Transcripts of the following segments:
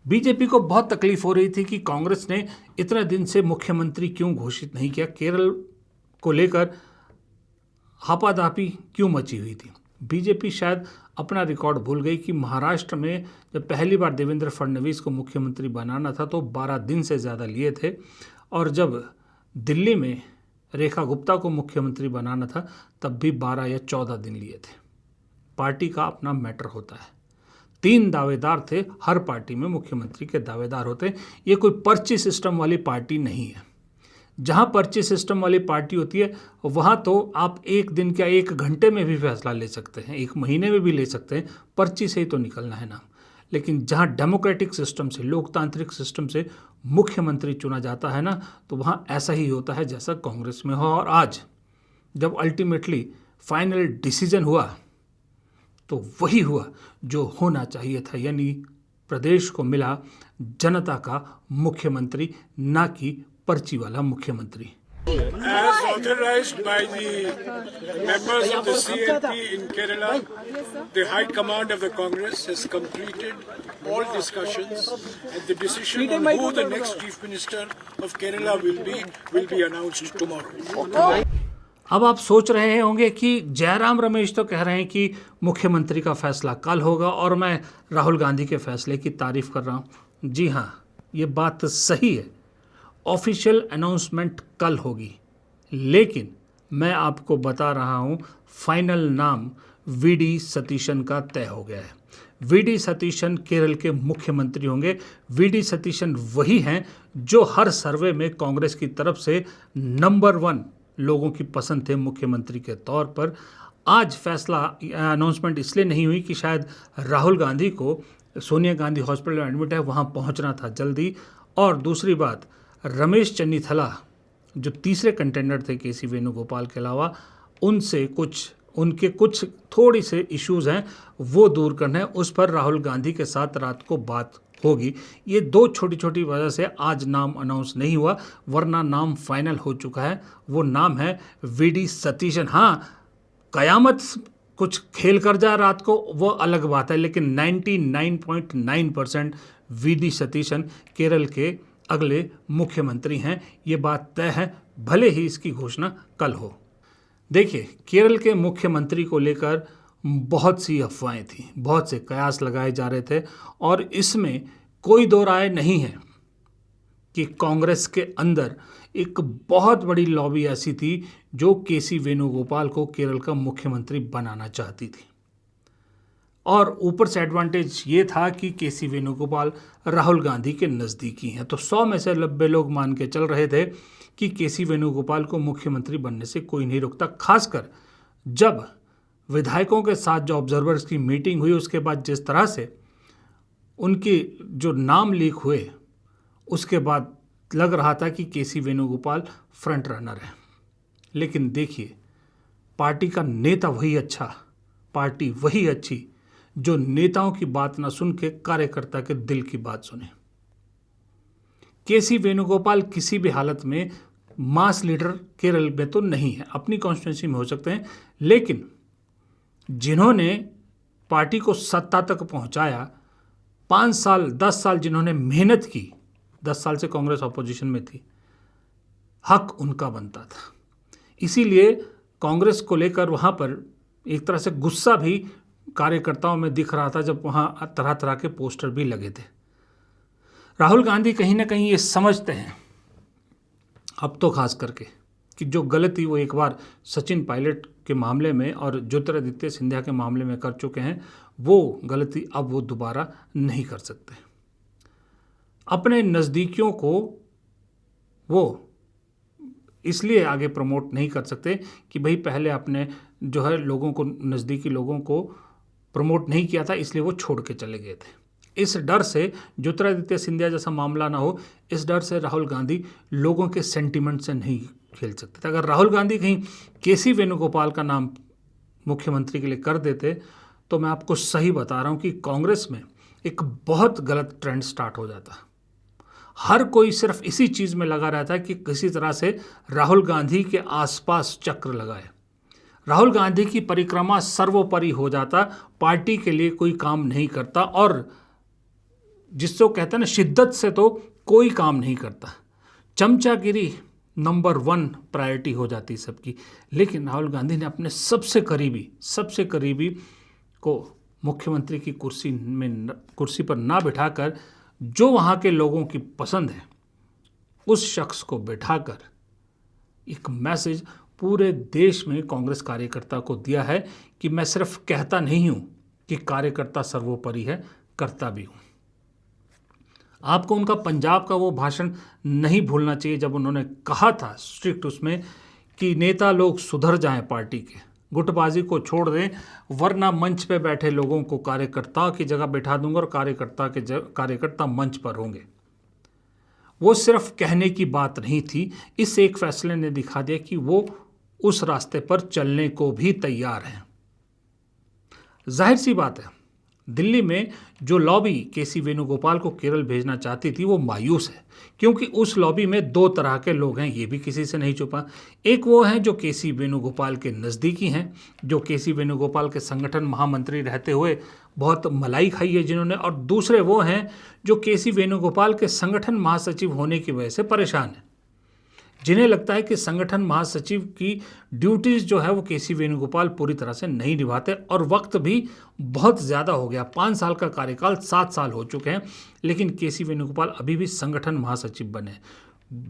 BJP को बहुत तकलीफ हो रही थी कि कांग्रेस ने इतने दिन से मुख्यमंत्री क्यों घोषित नहीं किया। केरल को लेकर हापाधापी क्यों मची हुई थी। बीजेपी शायद अपना रिकॉर्ड भूल गई कि महाराष्ट्र में जब पहली बार देवेंद्र फडणवीस को मुख्यमंत्री बनाना था तो 12 दिन से ज़्यादा लिए थे, और जब दिल्ली में रेखा गुप्ता को मुख्यमंत्री बनाना था तब भी 12 या 14 दिन लिए थे। पार्टी का अपना मैटर होता है। 3 दावेदार थे, हर पार्टी में मुख्यमंत्री के दावेदार होते हैं। ये कोई पर्ची सिस्टम वाली पार्टी नहीं है। जहां पर्ची सिस्टम वाली पार्टी होती है वहां तो आप एक दिन क्या 1 घंटे में भी फैसला ले सकते हैं, 1 महीने में भी ले सकते हैं, पर्ची से ही तो निकलना है नाम। लेकिन जहां डेमोक्रेटिक सिस्टम से, लोकतांत्रिक सिस्टम से मुख्यमंत्री चुना जाता है ना, तो वहां ऐसा ही होता है जैसा कांग्रेस में हो। और आज जब अल्टीमेटली फाइनल डिसीजन हुआ तो वही हुआ जो होना चाहिए था, यानी प्रदेश को मिला जनता का मुख्यमंत्री, ना कि पर्ची वाला मुख्यमंत्री। As authorized by the members of the CNP in Kerala, the High Command of the Congress has completed all discussions, and the decision on who the next Chief Minister of Kerala will be announced tomorrow. अब आप सोच रहे होंगे कि जयराम रमेश तो कह रहे हैं कि मुख्यमंत्री का फैसला कल होगा और मैं राहुल गांधी के फैसले की तारीफ कर रहा हूँ। जी हाँ, ये बात सही है। ऑफिशियल अनाउंसमेंट कल होगी, लेकिन मैं आपको बता रहा हूँ फाइनल नाम वीडी सतीशन का तय हो गया है। वीडी सतीशन केरल के मुख्यमंत्री होंगे। वीडी सतीशन वही हैं जो हर सर्वे में कांग्रेस की तरफ से नंबर 1 लोगों की पसंद थे मुख्यमंत्री के तौर पर। आज फैसला अनाउंसमेंट इसलिए नहीं हुई कि शायद राहुल गांधी को सोनिया गांधी हॉस्पिटल में एडमिट है, वहाँ पहुँचना था जल्दी। और दूसरी बात, रमेश चन्नीथला जो तीसरे कंटेंडर थे केसी वेणुगोपाल के अलावा, उनके कुछ थोड़ी से इश्यूज हैं, वो दूर करना है। उस पर राहुल गांधी के साथ रात को बात होगी। ये 2 छोटी छोटी वजह से आज नाम अनाउंस नहीं हुआ, वरना नाम फाइनल हो चुका है। वो नाम है वीडी सतीशन। हाँ, कयामत कुछ खेल कर जाए रात को वो अलग बात है, लेकिन 99.9% वीडी सतीशन केरल के अगले मुख्यमंत्री हैं। ये बात तय है, भले ही इसकी घोषणा कल हो। देखिए, केरल के मुख्यमंत्री को लेकर बहुत सी अफवाहें थी, बहुत से कयास लगाए जा रहे थे, और इसमें कोई दो राय नहीं है कि कांग्रेस के अंदर एक बहुत बड़ी लॉबी ऐसी थी जो केसी वेणुगोपाल को केरल का मुख्यमंत्री बनाना चाहती थी। और ऊपर से एडवांटेज ये था कि केसी वेणुगोपाल राहुल गांधी के नज़दीकी हैं, तो 100 में से 90 लोग मान के चल रहे थे कि केसी वेणुगोपाल को मुख्यमंत्री बनने से कोई नहीं रोकता। खासकर जब विधायकों के साथ जो ऑब्जर्वर्स की मीटिंग हुई, उसके बाद जिस तरह से उनके जो नाम लीक हुए, उसके बाद लग रहा था कि केसी वेणुगोपाल फ्रंट रनर है। लेकिन देखिए, पार्टी का नेता वही अच्छा, पार्टी वही अच्छी जो नेताओं की बात ना सुन के कार्यकर्ता के दिल की बात सुने। केसी वेणुगोपाल किसी भी हालत में मास लीडर केरल में तो नहीं है, अपनी कॉन्स्टिट्यूंसी में हो सकते हैं, लेकिन जिन्होंने पार्टी को सत्ता तक पहुंचाया, 5 साल 10 साल जिन्होंने मेहनत की, 10 साल से कांग्रेस ऑपोजिशन में थी, हक उनका बनता था। इसीलिए कांग्रेस को लेकर वहाँ पर एक तरह से गुस्सा भी कार्यकर्ताओं में दिख रहा था, जब वहाँ तरह तरह के पोस्टर भी लगे थे। राहुल गांधी कहीं ना कहीं ये समझते हैं अब तो खास करके कि जो गलती वो एक बार सचिन पायलट के मामले में और ज्योतिरादित्य सिंधिया के मामले में कर चुके हैं, वो गलती अब वो दोबारा नहीं कर सकते। अपने नज़दीकियों को वो इसलिए आगे प्रमोट नहीं कर सकते कि भाई पहले अपने जो है लोगों को, नज़दीकी लोगों को प्रमोट नहीं किया था, इसलिए वो छोड़ के चले गए थे। इस डर से ज्योतिरादित्य सिंधिया जैसा मामला ना हो, इस डर से राहुल गांधी लोगों के सेंटिमेंट से नहीं खेल सकते थे। अगर राहुल गांधी कहीं केसी वेणुगोपाल का नाम मुख्यमंत्री के लिए कर देते तो मैं आपको सही बता रहा हूँ कि कांग्रेस में एक बहुत गलत ट्रेंड स्टार्ट हो जाता। हर कोई सिर्फ इसी चीज़ में लगा रहता है कि किसी तरह से राहुल गांधी के आसपास चक्र लगाए, राहुल गांधी की परिक्रमा सर्वोपरि हो जाता, पार्टी के लिए कोई काम नहीं करता। और जिससे वो कहते हैं ना, शिद्दत से तो कोई काम नहीं करता, चमचागिरी नंबर 1 प्रायोरिटी हो जाती सबकी। लेकिन राहुल गांधी ने अपने सबसे करीबी को मुख्यमंत्री की कुर्सी पर ना बिठाकर जो वहाँ के लोगों की पसंद है उस शख्स को बिठाकर एक मैसेज पूरे देश में कांग्रेस कार्यकर्ता को दिया है कि मैं सिर्फ कहता नहीं हूँ कि कार्यकर्ता सर्वोपरि है, करता भी हूँ। आपको उनका पंजाब का वो भाषण नहीं भूलना चाहिए जब उन्होंने कहा था स्ट्रिक्ट उसमें कि नेता लोग सुधर जाएं, पार्टी के गुटबाजी को छोड़ दें, वरना मंच पे बैठे लोगों को कार्यकर्ता की जगह बैठा दूंगा और कार्यकर्ता मंच पर होंगे। वो सिर्फ कहने की बात नहीं थी, इस एक फैसले ने दिखा दिया कि वो उस रास्ते पर चलने को भी तैयार हैं। जाहिर सी बात है, दिल्ली में जो लॉबी केसी वेणुगोपाल को केरल भेजना चाहती थी वो मायूस है, क्योंकि उस लॉबी में 2 तरह के लोग हैं, ये भी किसी से नहीं छुपा। एक वो हैं जो केसी वेणुगोपाल के नज़दीकी हैं, जो केसी वेणुगोपाल के संगठन महामंत्री रहते हुए बहुत मलाई खाई है जिन्होंने, और दूसरे वो हैं जो केसी वेणुगोपाल के संगठन महासचिव होने की वजह से परेशान हैं, जिन्हें लगता है कि संगठन महासचिव की ड्यूटीज़ जो है वो केसी वेणुगोपाल पूरी तरह से नहीं निभाते, और वक्त भी बहुत ज़्यादा हो गया, 5 साल का कार्यकाल 7 साल हो चुके हैं, लेकिन केसी वेणुगोपाल अभी भी संगठन महासचिव बने।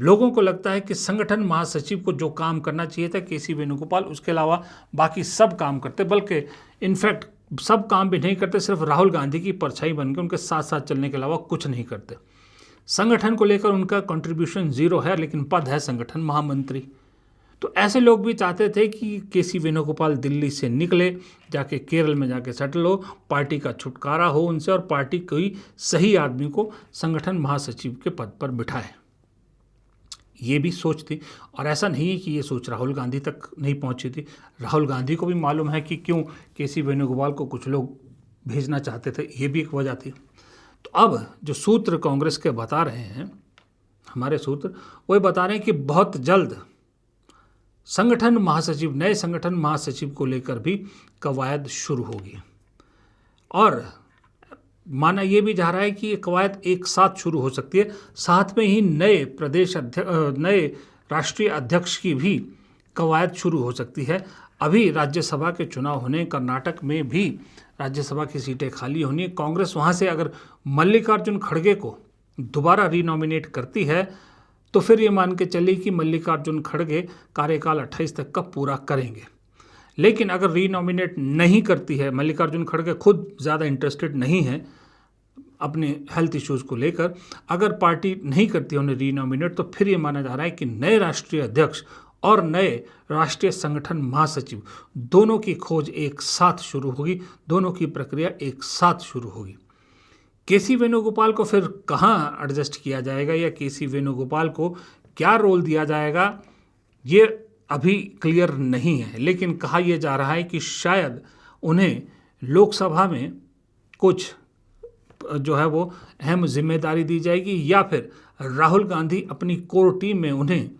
लोगों को लगता है कि संगठन महासचिव को जो काम करना चाहिए था केसी वेणुगोपाल उसके अलावा बाकी सब काम करते, बल्कि इनफैक्ट सब काम भी नहीं करते, सिर्फ राहुल गांधी की परछाई बनकर उनके साथ साथ चलने के अलावा कुछ नहीं करते। संगठन को लेकर उनका कंट्रीब्यूशन 0 है, लेकिन पद है संगठन महामंत्री। तो ऐसे लोग भी चाहते थे कि केसी वेणुगोपाल दिल्ली से निकले, जाके केरल में जाके सेटल हो, पार्टी का छुटकारा हो उनसे और पार्टी कोई सही आदमी को संगठन महासचिव के पद पर बिठाए। ये भी सोच थी, और ऐसा नहीं है कि ये सोच राहुल गांधी तक नहीं पहुंची थी। राहुल गांधी को भी मालूम है कि क्यों केसी वेणुगोपाल को कुछ लोग भेजना चाहते थे, ये भी एक वजह थी। तो अब जो सूत्र कांग्रेस के बता रहे हैं, हमारे सूत्र, वो बता रहे हैं कि बहुत जल्द नए संगठन महासचिव को लेकर भी कवायद शुरू होगी, और माना ये भी जा रहा है कि ये कवायद एक साथ शुरू हो सकती है, साथ में ही नए राष्ट्रीय अध्यक्ष की भी कवायद शुरू हो सकती है। अभी राज्यसभा के चुनाव होने, कर्नाटक में भी राज्यसभा की सीटें खाली होनी है। कांग्रेस वहाँ से अगर मल्लिकार्जुन खड़गे को दोबारा रीनॉमिनेट करती है तो फिर ये मान के चलिए कि मल्लिकार्जुन खड़गे कार्यकाल 28 तक का पूरा करेंगे। लेकिन अगर रीनॉमिनेट नहीं करती है, मल्लिकार्जुन खड़गे खुद ज़्यादा इंटरेस्टेड नहीं है अपने हेल्थ इश्यूज़ को लेकर, अगर पार्टी नहीं करती है उन्हें रीनॉमिनेट, तो फिर ये माना जा रहा है कि नए राष्ट्रीय अध्यक्ष और नए राष्ट्रीय संगठन महासचिव दोनों की खोज एक साथ शुरू होगी, दोनों की प्रक्रिया एक साथ शुरू होगी। केसी वेणुगोपाल को फिर कहाँ एडजस्ट किया जाएगा या केसी वेणुगोपाल को क्या रोल दिया जाएगा, ये अभी क्लियर नहीं है। लेकिन कहा यह जा रहा है कि शायद उन्हें लोकसभा में कुछ जो है वो अहम जिम्मेदारी दी जाएगी, या फिर राहुल गांधी अपनी कोर टीम में उन्हें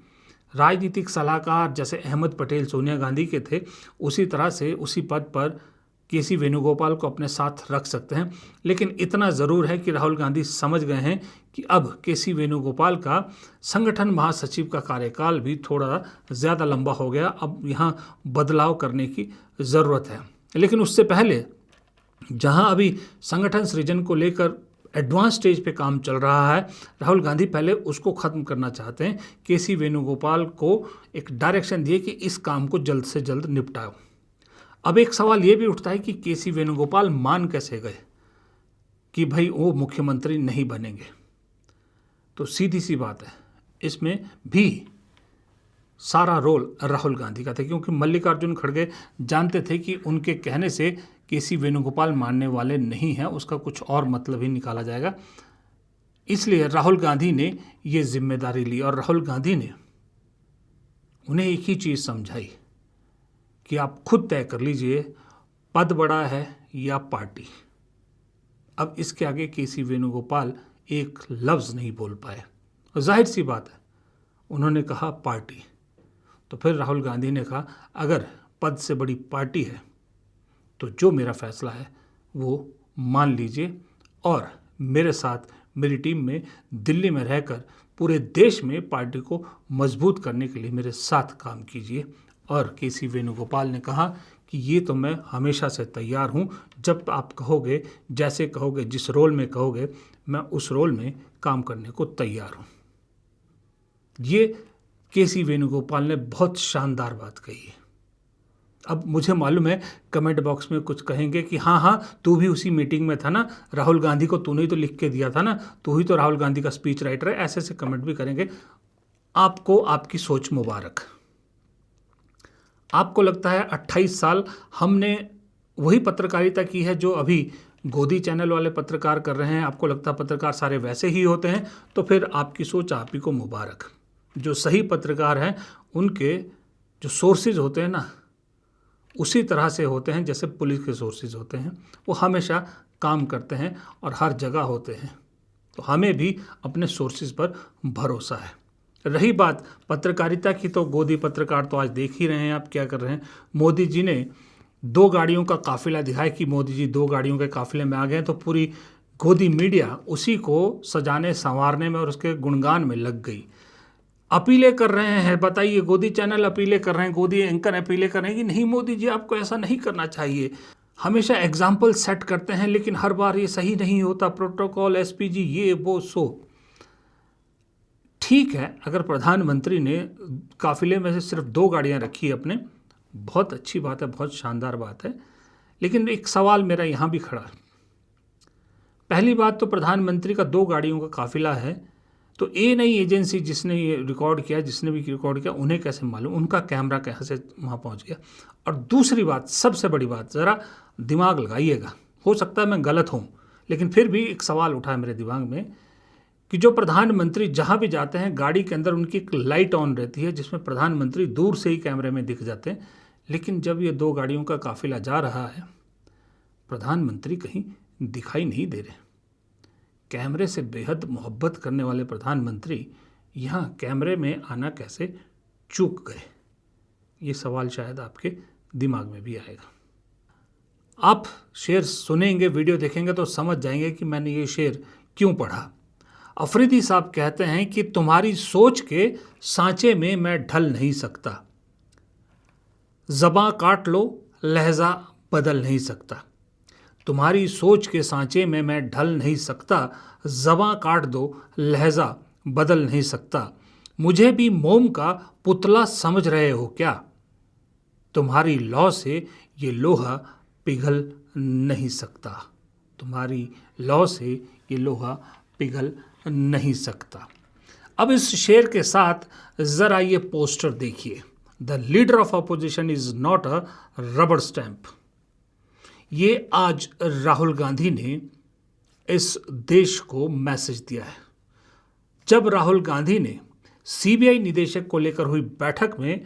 राजनीतिक सलाहकार जैसे अहमद पटेल सोनिया गांधी के थे, उसी तरह से उसी पद पर केसी वेणुगोपाल को अपने साथ रख सकते हैं। लेकिन इतना ज़रूर है कि राहुल गांधी समझ गए हैं कि अब केसी वेणुगोपाल का संगठन महासचिव का कार्यकाल भी थोड़ा ज़्यादा लंबा हो गया, अब यहाँ बदलाव करने की ज़रूरत है। लेकिन उससे पहले जहाँ अभी संगठन सृजन को लेकर एडवांस स्टेज पे काम चल रहा है, राहुल गांधी पहले उसको ख़त्म करना चाहते हैं। केसी वेणुगोपाल को एक डायरेक्शन दिए कि इस काम को जल्द से जल्द निपटाओ। अब एक सवाल ये भी उठता है कि केसी वेणुगोपाल मान कैसे गए कि भाई वो मुख्यमंत्री नहीं बनेंगे। तो सीधी सी बात है, इसमें भी सारा रोल राहुल गांधी का था, क्योंकि मल्लिकार्जुन खड़गे जानते थे कि उनके कहने से केसी वेणुगोपाल मानने वाले नहीं हैं, उसका कुछ और मतलब ही निकाला जाएगा। इसलिए राहुल गांधी ने ये जिम्मेदारी ली और राहुल गांधी ने उन्हें एक ही चीज़ समझाई कि आप खुद तय कर लीजिए, पद बड़ा है या पार्टी। अब इसके आगे केसी वेणुगोपाल एक लफ्ज़ नहीं बोल पाए, और जाहिर सी बात है उन्होंने कहा पार्टी। तो फिर राहुल गांधी ने कहा अगर पद से बड़ी पार्टी है तो जो मेरा फैसला है वो मान लीजिए और मेरे साथ मेरी टीम में दिल्ली में रहकर पूरे देश में पार्टी को मजबूत करने के लिए मेरे साथ काम कीजिए। और केसी वेणुगोपाल ने कहा कि ये तो मैं हमेशा से तैयार हूँ, जब आप कहोगे, जैसे कहोगे, जिस रोल में कहोगे, मैं उस रोल में काम करने को तैयार हूँ। ये केसी वेणुगोपाल ने बहुत शानदार बात कही है। अब मुझे मालूम है कमेंट बॉक्स में कुछ कहेंगे कि हाँ तू भी उसी मीटिंग में था ना, राहुल गांधी को तूने ही तो लिख के दिया था ना, तू ही तो राहुल गांधी का स्पीच राइटर है, ऐसे ऐसे कमेंट भी करेंगे। आपको आपकी सोच मुबारक। आपको लगता है 28 साल हमने वही पत्रकारिता की है जो अभी गोदी चैनल वाले पत्रकार कर रहे हैं, आपको लगता है पत्रकार सारे वैसे ही होते हैं, तो फिर आपकी सोच आप ही को मुबारक। जो सही पत्रकार हैं उनके जो सोर्सेज होते हैं ना, उसी तरह से होते हैं जैसे पुलिस के सोर्सेज होते हैं, वो हमेशा काम करते हैं और हर जगह होते हैं। तो हमें भी अपने सोर्सेज पर भरोसा है। रही बात पत्रकारिता की, तो गोदी पत्रकार तो आज देख ही रहे हैं आप क्या कर रहे हैं। मोदी जी ने 2 गाड़ियों का काफिला दिखाया कि मोदी जी 2 गाड़ियों के काफिले में आ गए, तो पूरी गोदी मीडिया उसी को सजाने संवारने में और उसके गुणगान में लग गई। अपीलें कर रहे हैं, बताइए, गोदी चैनल अपीलें कर रहे हैं, गोदी एंकर अपीलें कर रहे हैं कि नहीं मोदी जी आपको ऐसा नहीं करना चाहिए। हमेशा एग्जाम्पल सेट करते हैं लेकिन हर बार ये सही नहीं होता, प्रोटोकॉल, एसपीजी, ये वो सो। ठीक है, अगर प्रधानमंत्री ने काफिले में से सिर्फ 2 गाड़ियां रखी अपने, बहुत अच्छी बात है, बहुत शानदार बात है, लेकिन एक सवाल मेरा यहाँ भी खड़ा है। पहली बात तो प्रधानमंत्री का 2 गाड़ियों का काफिला है, तो ये नई एजेंसी जिसने ये रिकॉर्ड किया, जिसने भी रिकॉर्ड किया, उन्हें कैसे मालूम, उनका कैमरा कहाँ से वहाँ पहुँच गया। और दूसरी बात, सबसे बड़ी बात, ज़रा दिमाग लगाइएगा, हो सकता है मैं गलत हूँ, लेकिन फिर भी एक सवाल उठा है मेरे दिमाग में कि जो प्रधानमंत्री जहाँ भी जाते हैं गाड़ी के अंदर उनकी एक लाइट ऑन रहती है जिसमें प्रधानमंत्री दूर से ही कैमरे में दिख जाते हैं, लेकिन जब ये 2 गाड़ियों का काफिला जा रहा है प्रधानमंत्री कहीं दिखाई नहीं दे रहे। कैमरे से बेहद मोहब्बत करने वाले प्रधानमंत्री यहाँ कैमरे में आना कैसे चूक गए, ये सवाल शायद आपके दिमाग में भी आएगा। आप शेर सुनेंगे, वीडियो देखेंगे तो समझ जाएंगे कि मैंने ये शेर क्यों पढ़ा। अफरीदी साहब कहते हैं कि तुम्हारी सोच के सांचे में मैं ढल नहीं सकता, ज़बां काट लो लहजा बदल नहीं सकता। तुम्हारी सोच के सांचे में मैं ढल नहीं सकता, ज़बां काट दो लहजा बदल नहीं सकता। मुझे भी मोम का पुतला समझ रहे हो क्या, तुम्हारी लौ से ये लोहा पिघल नहीं सकता, तुम्हारी लौ से ये लोहा पिघल नहीं सकता। अब इस शेर के साथ ज़रा ये पोस्टर देखिए, the leader of opposition is not a rubber stamp. ये आज राहुल गांधी ने इस देश को मैसेज दिया है। जब राहुल गांधी ने सीबीआई निदेशक को लेकर हुई बैठक में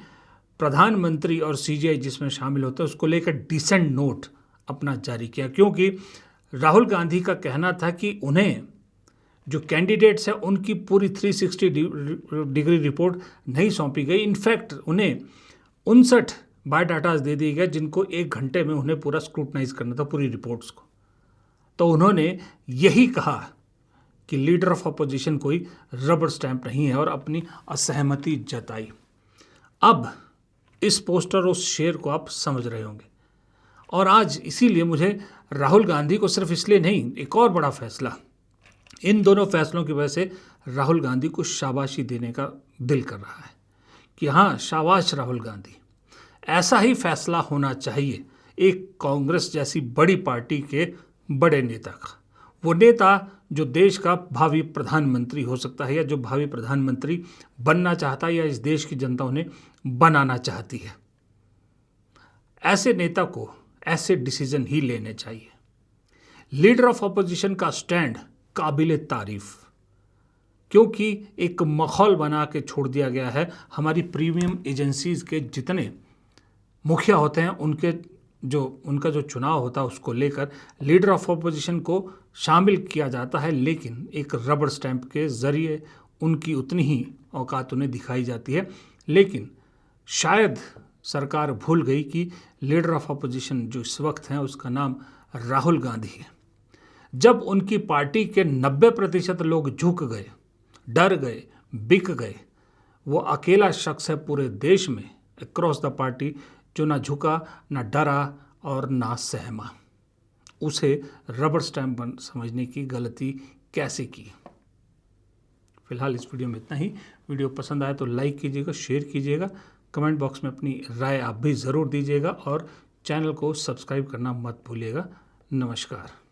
प्रधानमंत्री और सीजीआई जिसमें शामिल होते हैं उसको लेकर डिसेंट नोट अपना जारी किया, क्योंकि राहुल गांधी का कहना था कि उन्हें जो कैंडिडेट्स हैं उनकी पूरी 360 डिग्री रिपोर्ट नहीं सौंपी गई। इनफैक्ट उन्हें 59 बायोडाटाज दे दिए गए जिनको 1 घंटे में उन्हें पूरा स्क्रूटनाइज करना था पूरी रिपोर्ट्स को। तो उन्होंने यही कहा कि लीडर ऑफ अपोजिशन कोई रबर स्टैंप नहीं है और अपनी असहमति जताई। अब इस पोस्टर उस शेर को आप समझ रहे होंगे। और आज इसीलिए मुझे राहुल गांधी को सिर्फ इसलिए नहीं, एक और बड़ा फैसला, इन दोनों फैसलों की वजह से राहुल गांधी को शाबाशी देने का दिल कर रहा है कि हाँ, शाबाश राहुल गांधी, ऐसा ही फैसला होना चाहिए एक कांग्रेस जैसी बड़ी पार्टी के बड़े नेता का। वो नेता जो देश का भावी प्रधानमंत्री हो सकता है या जो भावी प्रधानमंत्री बनना चाहता है या इस देश की जनता उन्हें बनाना चाहती है। ऐसे नेता को ऐसे डिसीजन ही लेने चाहिए। लीडर ऑफ अपोजिशन का स्टैंड काबिले तारीफ, क्योंकि एक माहौल बना के छोड़ दिया गया है। हमारी प्रीमियम एजेंसीज के जितने मुखिया होते हैं उनका जो चुनाव होता है उसको लेकर लीडर ऑफ अपोजिशन को शामिल किया जाता है, लेकिन एक रबर स्टैंप के ज़रिए उनकी उतनी ही औकात उन्हें दिखाई जाती है। लेकिन शायद सरकार भूल गई कि लीडर ऑफ अपोजिशन जो इस वक्त हैं उसका नाम राहुल गांधी है। जब उनकी पार्टी के 90% लोग झुक गए, डर गए, बिक गए, वो अकेला शख्स है पूरे देश में अक्रॉस द पार्टी जो ना झुका, ना डरा और ना सहमा। उसे रबर स्टैम्प समझने की गलती कैसे की। फिलहाल इस वीडियो में इतना ही। वीडियो पसंद आए तो लाइक कीजिएगा, शेयर कीजिएगा, कमेंट बॉक्स में अपनी राय आप भी ज़रूर दीजिएगा और चैनल को सब्सक्राइब करना मत भूलिएगा। नमस्कार।